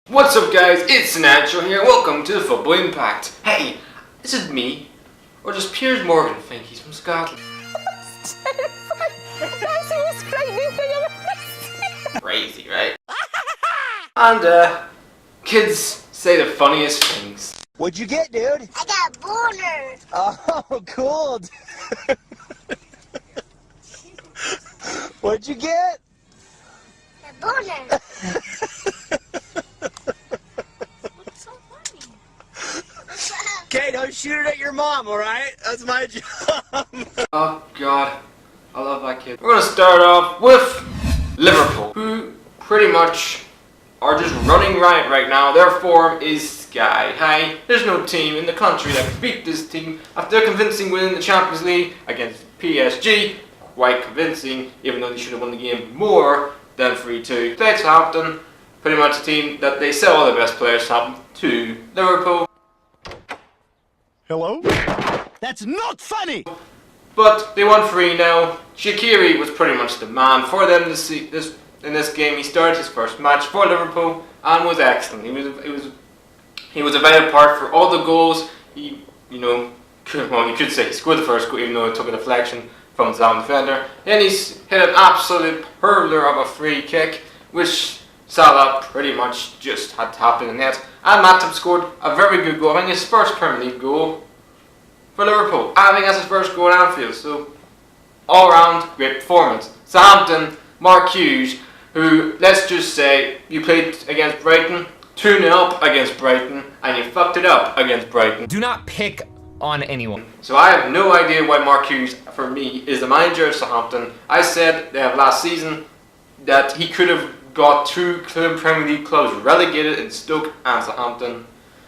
What's up guys, it's Nacho here, welcome to the Football Impact. Hey, this is me, or does Piers Morgan think he's from Scotland? Crazy, right? And kids say the funniest things. What'd you get, dude? I got a boner. Oh, cool. What'd you get? A boner. What's so funny? Okay, don't shoot it at your mom, alright? That's my job. Oh god, I love that kid. We're gonna start off with Liverpool, who pretty much are just running riot right now. Their form is sky high. There's no team in the country that can beat this team after their convincing win in the Champions League against PSG. Quite convincing, even though they should have won the game more than 3-2. Played Southampton, pretty much a team that they sell all the best players to Liverpool. Hello? That's not funny! But they won 3-0. Shaqiri was pretty much the man for them in this game. He started his first match for Liverpool and was excellent. He was a vital part for all the goals. You could say he scored the first goal, even though it took a deflection from the Southampton defender. Then he's hit an absolute hurler of a free kick, which Salah pretty much just had to happen in the net. And Matip scored a very good goal, I think his first Premier League goal for Liverpool. I think that's his first goal at Anfield, so all round great performance. Southampton, Mark Hughes, who, let's just say, you played against Brighton, 2-0 up against Brighton, and you fucked it up against Brighton. Do not pick on anyone. So I have no idea why Mark Hughes, for me, is the manager of Southampton. I said last season that he could have got two Premier League clubs relegated in Stoke and Southampton.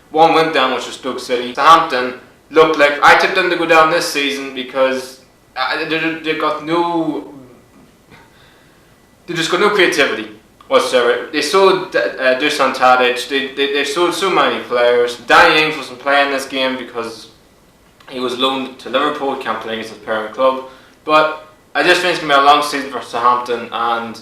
One went down, which was Stoke City. Southampton looked like, I tipped them to go down this season because they just got no creativity whatsoever. They sold Dusan Tadic, they sold so many players. Danny Ings wasn't playing this game because he was loaned to Liverpool, he can't play against his parent club. But I just think it's going to be a long season for Southampton, and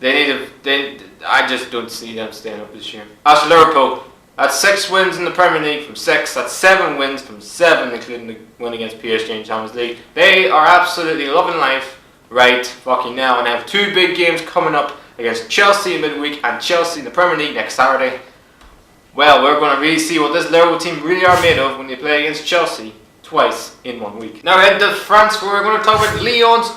I just don't see them staying up this year. As for Liverpool, that's 6 wins in the Premier League from 6. That's 7 wins from 7, including the win against PSG in Champions League. They are absolutely loving life right fucking now, and they have 2 big games coming up against Chelsea in midweek and Chelsea in the Premier League next Saturday. Well, we're going to really see what this Liverpool team really are made of when they play against Chelsea twice in 1 week. Now head to France, where we're going to talk about Lyon's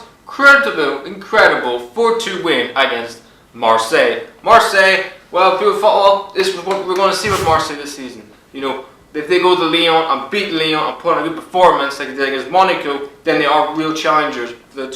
incredible 4-2 win against Marseille. Marseille, well, this is what we're going to see with Marseille this season. You know, if they go to Lyon and beat Lyon and put on a good performance like they did against Monaco, then they are real challengers for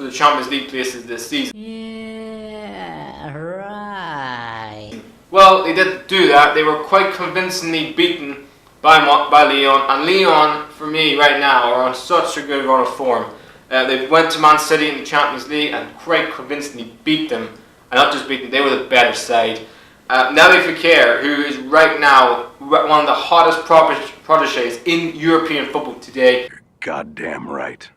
the Champions League places this season. Yeah, right. Well, they didn't do that. They were quite convincingly beaten by Lyon, and Lyon, for me right now, are on such a good run of form. They went to Man City in the Champions League and quite convincingly beat them. And not just beat them, they were the better side. Naby Fekir, who is right now one of the hottest protégés in European football today. You're goddamn right.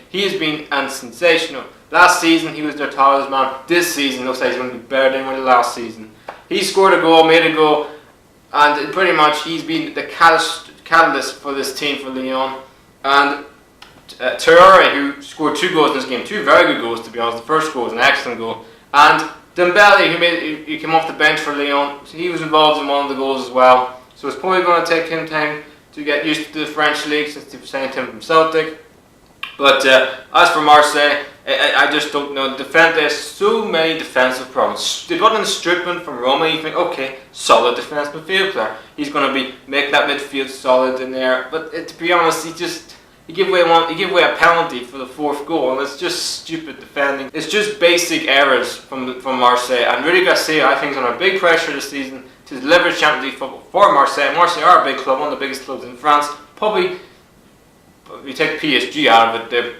He has been sensational. Last season he was their talisman. This season looks like he's going to be better than he was last season. He scored a goal, made a goal, and pretty much he's been the catalyst for this team for Lyon. And Traoré, who scored 2 goals in this game, 2 very good goals to be honest. The first goal was an excellent goal. And Dembele, who came off the bench for Lyon, so he was involved in one of the goals as well. So it's probably going to take him time to get used to the French league since they've signed him from Celtic. But as for Marseille, I just don't know. There's so many defensive problems. They brought in Strickland from Roma. You think, okay, solid defensive midfield player. He's going to make that midfield solid in there. But to be honest, he gave away a penalty for the 4th goal, and it's just stupid defending. It's just basic errors from Marseille. And Rudy Garcia, I think, is under big pressure this season to deliver Champions League football for Marseille. Marseille are a big club, one of the biggest clubs in France. Probably, if you take PSG out of it, they're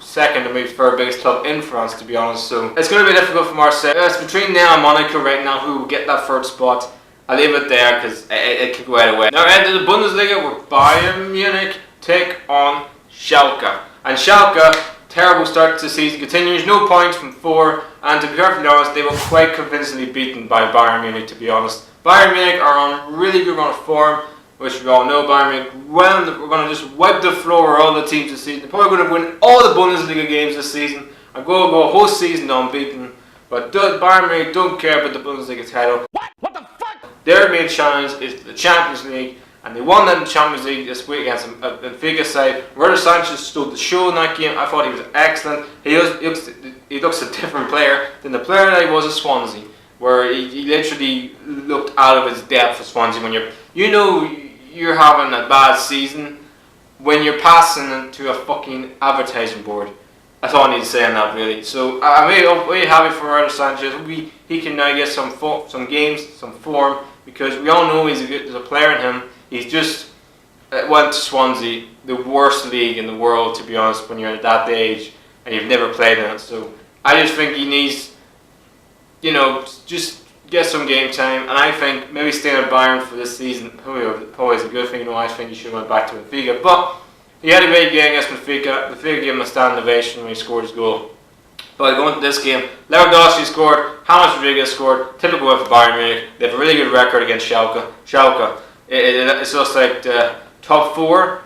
second or maybe third biggest club in France, to be honest. So it's going to be difficult for Marseille. It's between now and Monaco right now who will get that 3rd spot. I'll leave it there because it could go either way. Now into the Bundesliga, where Bayern Munich take on Schalke. And Schalke, terrible start to the season, continues, no points from 4, and to be perfectly honest, they were quite convincingly beaten by Bayern Munich, to be honest. Bayern Munich are on a really good run of form, which we all know. Bayern Munich, we're going to just wipe the floor with all the teams this season. They're probably going to win all the Bundesliga games this season and go a whole season unbeaten. But Bayern Munich don't care about the Bundesliga title. What the fuck? Their main challenge is the Champions League, and they won that Champions League this week against a Benfica side. Roberto Sanchez stole the show in that game. I thought he was excellent. He looks a different player than the player that he was at Swansea, where he literally looked out of his depth for Swansea. When you're having a bad season, when you're passing into a fucking advertising board. That's all I need to say on that, really. So I'm really happy for Roberto Sanchez. He can now get some games, some form, because we all know there's a player in him. He's just went to Swansea, the worst league in the world, to be honest, when you're at that age and you've never played in it. So I just think he needs, just get some game time. And I think maybe staying at Bayern for this season probably is a good thing. I think he should have went back to Benfica. But he had a great game against Benfica. Benfica gave him a standing ovation when he scored his goal. But going to this game, Lewandowski scored, James Rodriguez scored, typical for Bayern Munich. They have a really good record against Schalke. It's just like the top 4.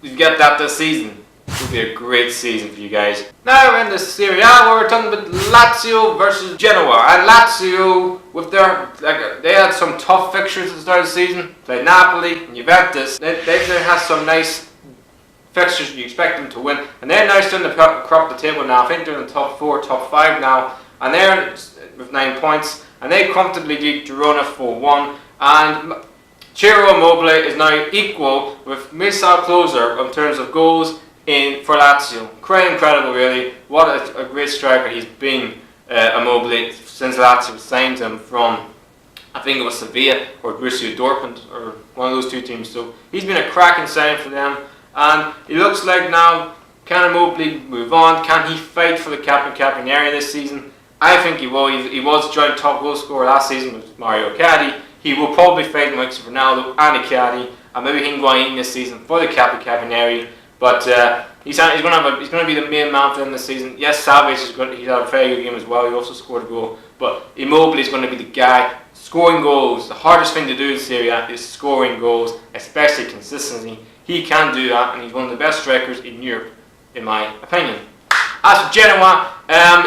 You get that this season. It will be a great season for you guys. Now we're in the Serie where we're talking about Lazio versus Genoa. And Lazio, with they had some tough fixtures at the start of the season. Played Napoli and Juventus. They have some nice fixtures you expect them to win, and they're now starting to crop the table now. I think they're in the top 4, top 5 now, and they're with 9 points, and they comfortably beat Girona 4-1, and Ciro Immobile is now equal with Marcel Klose in terms of goals for Lazio. Quite incredible, really. What a great striker he's been, Immobile, since Lazio signed him from, I think it was Sevilla or Borussia Dortmund, or one of those two teams. So he's been a cracking signing for them. And it looks like now, can Immobile move on? Can he fight for the captain area this season? I think he will. He was joint top goal scorer last season with Mario Icardi. He will probably fight the likes of Ronaldo and Icardi, and maybe Higuain this season for the captain area. But he's going to be the main man for them this season. Yes, Salvage he's had a very good game as well. He also scored a goal. But Immobile is going to be the guy scoring goals. The hardest thing to do in Serie is scoring goals, especially consistently. He can do that, and he's one of the best strikers in Europe, in my opinion. As for Genoa,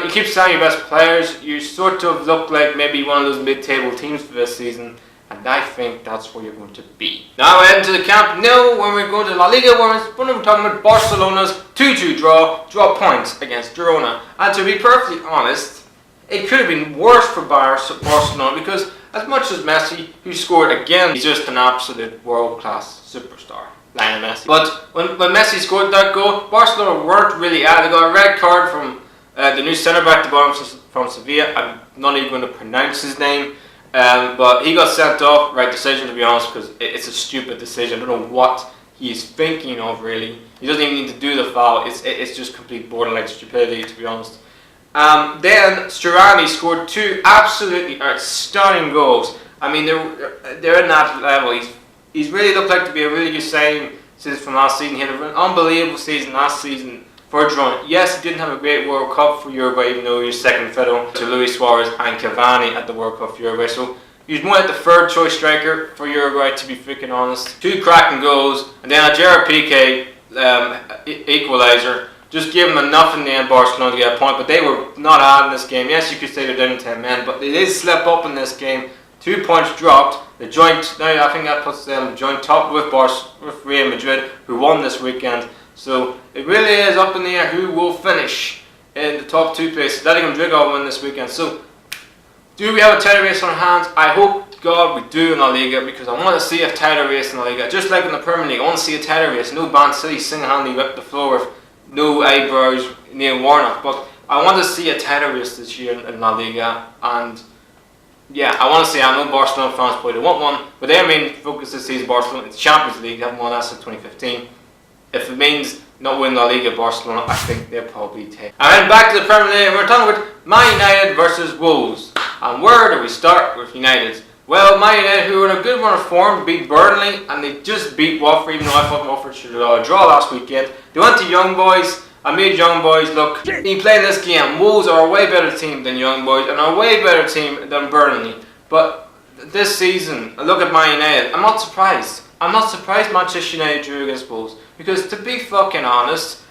you keep selling your best players. You sort of look like maybe one of those mid-table teams for this season, and I think that's where you're going to be. Now we're into the Camp Nou when we're going to La Liga, where we're talking about Barcelona's 2-2 draw points against Girona. And to be perfectly honest, it could have been worse for Barcelona, because as much as Messi, who scored again, he's just an absolute world-class superstar. Lionel Messi. But when Messi scored that goal, Barcelona weren't really out. They got a red card from the new centre-back from Sevilla. I'm not even going to pronounce his name. But he got sent off. Right decision, to be honest, because it's a stupid decision. I don't know what he's thinking of, really. He doesn't even need to do the foul. It's just complete borderline stupidity, to be honest. Then Sturani scored 2 absolutely stunning goals. I mean, they're in that level. He's really looked like to be a really good signing since from last season. He had an unbelievable season last season for Girona. Yes, he didn't have a great World Cup for Uruguay, even though he was second fiddle to Luis Suarez and Cavani at the World Cup for Uruguay. So he was more like the third choice striker for Uruguay, to be freaking honest. 2 cracking goals, and then a Gerard Piqué equaliser. Just gave him enough in the end, Barcelona, to get a point, but they were not out in this game. Yes, you could say they're down to 10 men, but they did slip up in this game. 2 points dropped. The joint, now I think that puts them joint top with Real Madrid, who won this weekend. So it really is up in the air who will finish in the top 2 places. Atletico Madrid will win this weekend. So do we have a title race on our hands? I hope God we do in La Liga, because I want to see a title race in La Liga. Just like in the Premier League, I want to see a title race. No Man City single-handedly whip the floor with no eyebrows, Neil Warnock. But I want to see a title race this year in La Liga, and yeah, I want to see. I know Barcelona fans probably want one, but their main focus this season, Barcelona, it's Champions League. They haven't won that since 2015. If it means not winning La Liga, Barcelona, I think they'll probably take. And then back to the Premier League, we're talking about Man United versus Wolves. And where do we start with United? Well, Man United, who were in a good run of form, beat Burnley, and they just beat Watford, even though I thought Watford should have draw last weekend. They went to Young Boys. I made Young Boys look. In playing this game, Wolves are a way better team than Young Boys, and a way better team than Burnley. But this season, I look at Man United, I'm not surprised. I'm not surprised Manchester United drew against Wolves. Because to be fucking honest,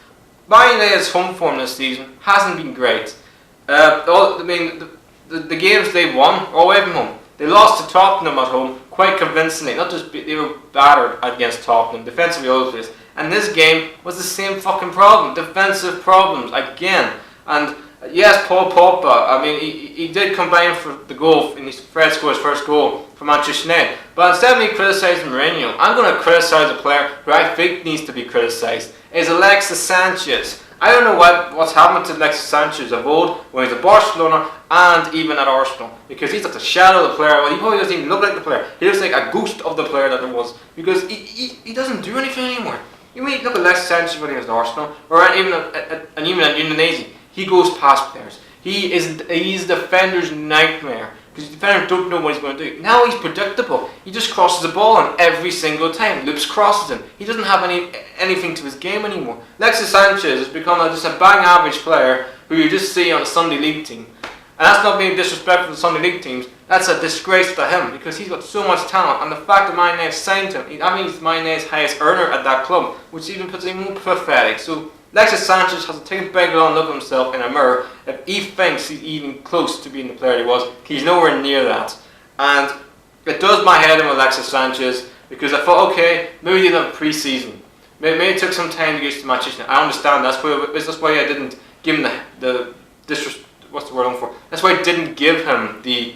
Man United's home form this season hasn't been great. The games they've won are away from home. They lost to Tottenham at home quite convincingly. Not just they were battered against Tottenham, defensively all over the place. And this game was the same fucking problem, defensive problems again. And yes, Paul Pogba, I mean, he did combine for the goal, and Fred scored his first goal for Manchester United. But instead of me criticising Mourinho, I'm going to criticise a player who I think needs to be criticised. Is Alexis Sanchez. I don't know what's happened to Alexis Sanchez of old when he was at Barcelona and even at Arsenal, because he's like the shadow of the player. Well, he probably doesn't even look like the player. He looks like a ghost of the player that there was, because he doesn't do anything anymore. You mean look at Alexis Sanchez when he was at Arsenal, or even at Indonesia. He goes past players. He's a defender's nightmare, because defenders don't know what he's going to do. Now he's predictable. He just crosses the ball on every single time. Loops crosses him. He doesn't have anything to his game anymore. Alexis Sanchez has become just a bang average player who you just see on a Sunday League team. And that's not being disrespectful to the Sunday League teams. That's a disgrace to him, because he's got so much talent. And the fact that Man United signed him, I mean, he's Man United's highest earner at that club, which even puts him more pathetic. So Alexis Sanchez has to take a big long look at himself in a mirror. If he thinks he's even close to being the player he was, he's nowhere near that. And it does my head in with Alexis Sanchez, because I thought, okay, maybe he didn't have a pre-season. Maybe it took some time to get to Manchester. I understand. That's why I didn't give him the what's the word I'm for? That's why I didn't give him the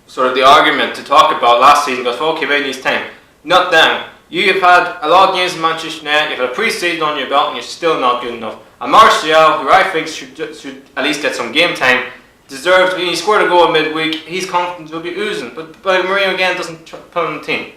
sort of the argument to talk about last season. Because okay, maybe he needs time. Not them. You have had a lot of games in Manchester United, you've had a pre-season on your belt, and you're still not good enough. And Martial, who I think should at least get some game time, deserves. He scored a goal midweek. His confidence will be oozing. But Mourinho again doesn't put him in the team.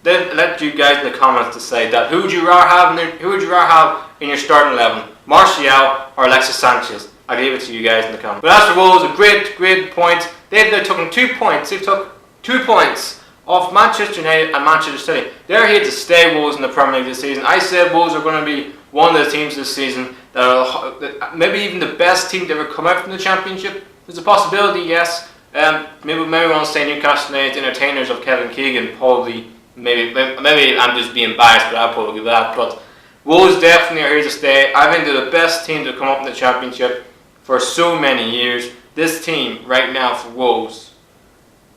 Then let you guys in the comments decide that. Who would you rather have in your starting 11? Martial or Alexis Sanchez? I'll leave it to you guys in the comments. But as for Wolves, a great point. They've taken 2 points. They've took 2 points off Manchester United and Manchester City. They're here to stay, Wolves, in the Premier League this season. I said Wolves are going to be one of the teams this season that maybe even the best team to ever come out from the Championship. There's a possibility, yes. Maybe we want to say Newcastle United's entertainers of Kevin Keegan, probably. Maybe I'm just being biased, but I'll probably give that. But Wolves definitely are here to stay. I think they're the best team to come up in the Championship for so many years. This team right now for Wolves,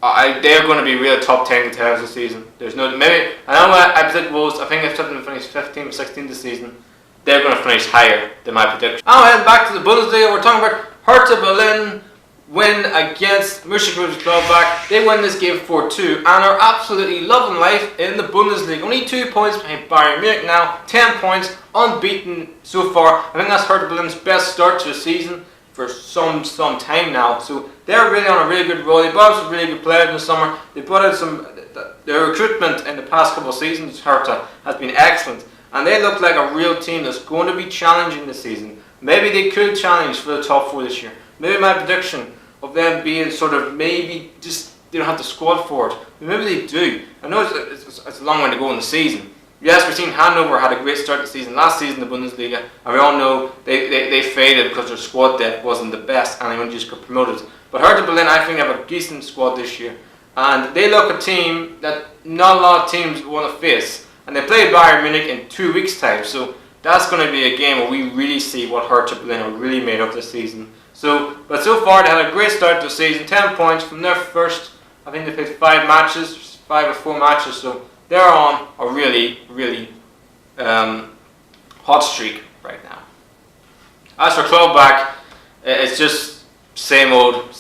they're going to be real top 10 contenders this season. There's no maybe. I know I predict Wolves. I think I've said them to finish 15 or 16 this season. They're going to finish higher than my prediction. Now heading back to the Bundesliga, we're talking about Hertha Berlin win against Mönchengladbach. They win this game 4-2 and are absolutely loving life in the Bundesliga. Only 2 points behind Bayern Munich now. 10 points, unbeaten so far. I think that's Hertha Berlin's best start to the season for some time now. So they're really on a really good roll. They brought out some really good players in the summer. They brought out their recruitment in the past couple of seasons, Hertha, has been excellent. And they look like a real team that's going to be challenging this season. Maybe they could challenge for the top 4 this year. Maybe my prediction of them being sort of maybe just they don't have the squad for it. Maybe they do. I know it's a long way to go in the season. Yes, we've seen Hannover had a great start to the season last season in the Bundesliga, and we all know they faded because their squad depth wasn't the best and they only just got promoted. But Hertha Berlin, I think, have a decent squad this year, and they look a team that not a lot of teams want to face. And they play Bayern Munich in 2 weeks' time, so that's going to be a game where we really see what Hertha Berlin are really made of this season. But so far they had a great start to the season, 10 points from their first. I think they played 5 or 4 matches, so they're on a really hot streak right now. As for Gladbach, it's just same old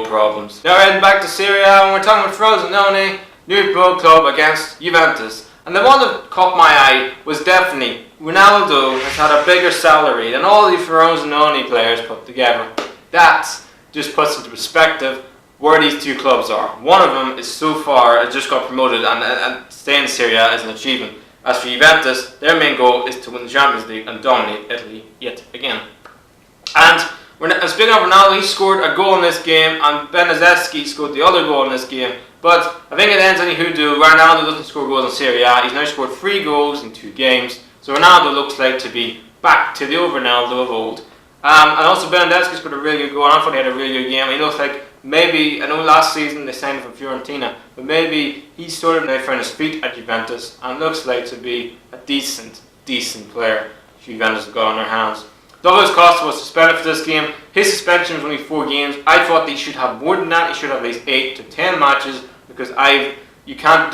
problems. Now we're heading back to Serie, and we're talking about Frosinone, new pro club against Juventus. And the one that caught my eye was definitely Ronaldo has had a bigger salary than all the Frosinone players put together. That just puts into perspective where these 2 clubs are. One of them is so far just got promoted and staying in Serie is an achievement. As for Juventus, their main goal is to win the Champions League and dominate Italy yet again. And speaking of Ronaldo, he scored a goal in this game, and Benazzeschi scored the other goal in this game. But I think it ends any hoodoo. Ronaldo doesn't score goals in Serie A. He's now scored 3 goals in 2 games. So Ronaldo looks like to be back to the old Ronaldo of old. And also Benazzeschi scored a really good goal. I thought he had a really good game. He looks like maybe, I know last season they signed him from Fiorentina, but maybe he's sort of now found his feet at Juventus and looks like to be a decent player Juventus have got on their hands. Douglas Costa was suspended for this game. His suspension was only 4 games. I thought that he should have more than that. He should have at least 8 to 10 matches because you can't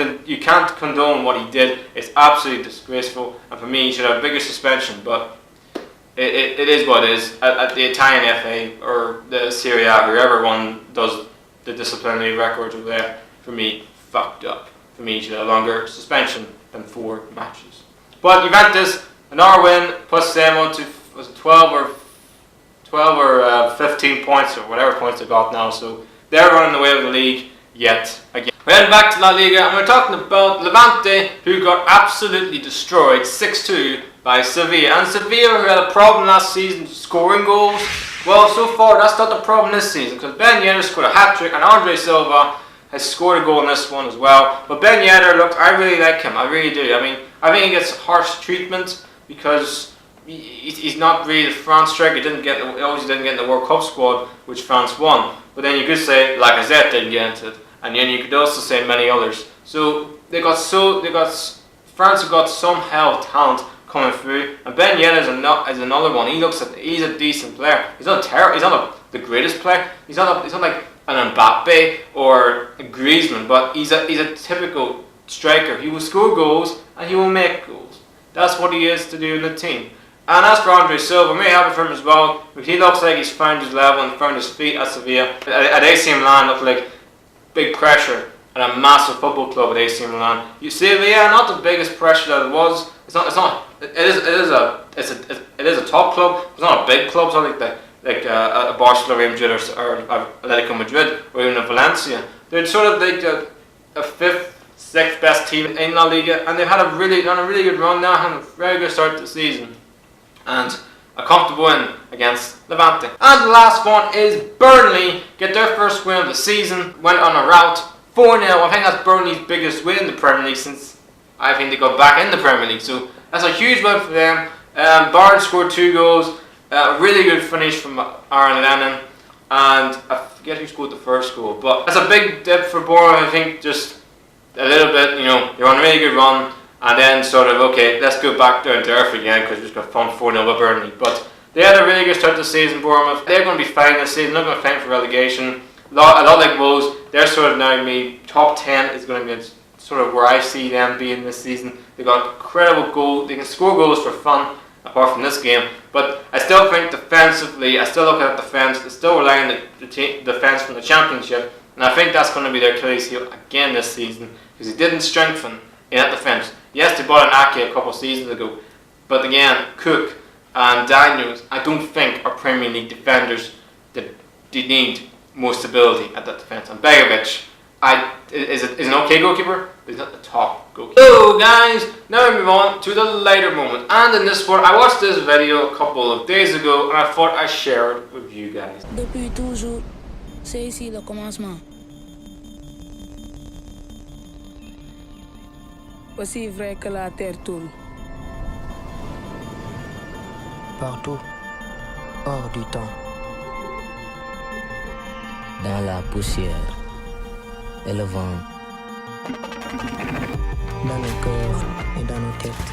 condone what he did. It's absolutely disgraceful, and for me, he should have a bigger suspension. But it is what it is. At the Italian FA or the Serie A, whoever one does the disciplinary records over there, for me, fucked up. For me, he should have a longer suspension than 4 matches. But Juventus, another win, plus 7 to was it 12 or 15 points or whatever points they got now. So they're running away with the league yet again. We're heading back to La Liga and we're talking about Levante, who got absolutely destroyed 6-2 by Sevilla. And Sevilla, who had a problem last season scoring goals, well, so far that's not the problem this season, because Ben Yedder scored a hat-trick and Andre Silva has scored a goal in this one as well. But Ben Yedder, look, I really like him, I really do. I mean, I think he gets harsh treatment because he's not really the France striker. He obviously didn't get in the World Cup squad, which France won. But then you could say Lacazette didn't get into it, and then you could also say many others. So France have got some hell of talent coming through, and Ben Yedder is another one. He's a decent player. He's not terrible. He's not the greatest player. He's not like an Mbappe or a Griezmann, but he's a typical striker. He will score goals and he will make goals. That's what he is to do in the team. And as for Andre Silva, I'm really happy for him as well, because he looks like he's found his level and found his feet at Sevilla. At AC Milan, looked like big pressure at a massive football club at AC Milan. You see, Sevilla, not the biggest pressure that it was. It is a top club. It's not a big club. It's not like a Barcelona, Real Madrid, or Atletico Madrid, or even a Valencia. They're sort of like a 5th, 6th best team in La Liga, and they've had a really good run now, and a very good start to the season. And a comfortable win against Levante. And the last one is Burnley. Get their first win of the season. Went on a rout 4-0. I think that's Burnley's biggest win in the Premier League since I think they got back in the Premier League. So that's a huge win for them. Barnes scored 2 goals. A really good finish from Aaron Lennon. And I forget who scored the first goal. But that's a big dip for Bournemouth. I think just a little bit, they're on a really good run. And then sort of, okay, let's go back down to earth again because we just got thumped 4-0 by Burnley. But they had a really good start to the season, Bournemouth. They're going to be fine this season. They're not going to fight for relegation. A lot like Wolves, they're sort of now top 10 is going to be sort of where I see them being this season. They've got incredible goals. They can score goals for fun, apart from this game. But I still think defensively, I still look at defence. They're still relying on the defence from the Championship. And I think that's going to be their Achilles heel again this season because he didn't strengthen in that defence. Yes, they bought an Ake a couple of seasons ago, but again, Cook and Daniels, I don't think are Premier League defenders that they need more stability at that defence. And Begovic is an okay goalkeeper, but he's not the top goalkeeper. So guys, now we move on to the lighter moment. And in this one, I watched this video a couple of days ago, and I thought I'd share it with you guys. Depuis toujours, c'est ici le commencement. Aussi vrai que la terre tourne. Partout, hors du temps. Dans la poussière et le vent. Dans nos cœurs et dans nos têtes.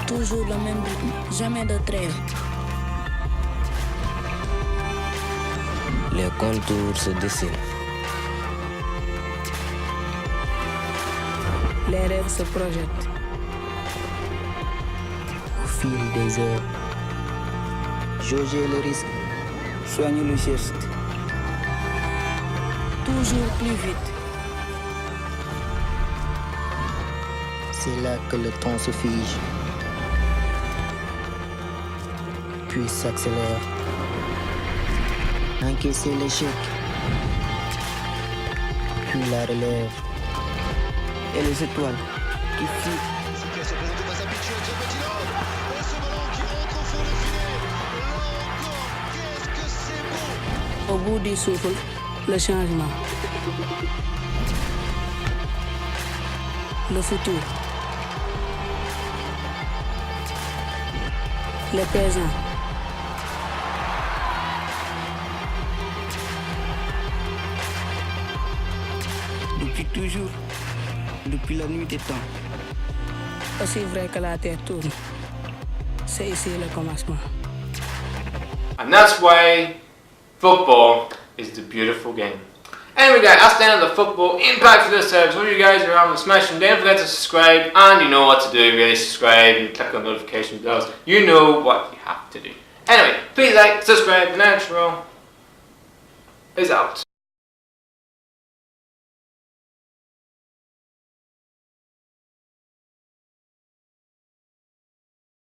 Toujours le même rythme, jamais de trêve. Les contours se dessinent. Les rêves se projettent. Au fil des heures, jauger le risque, soigner le geste. Toujours plus vite. C'est là que le temps se fige, puis s'accélère. Encaisser l'échec, puis la relève. Et les étoiles qui filent. Au bout du souffle, le changement. Le futur. Le présent. Depuis toujours. Depuis la nuit des temps. Aussi vrai que la terre tourne. C'est ici le commencement. And that's why football is the beautiful game. Anyway guys, that's the end of the football impact for this episode. Hope you guys are having a smashing day. Don't forget to subscribe, and you know what to do. Really subscribe and click on notification bells. You know what you have to do. Anyway, please like, subscribe, the next row is out.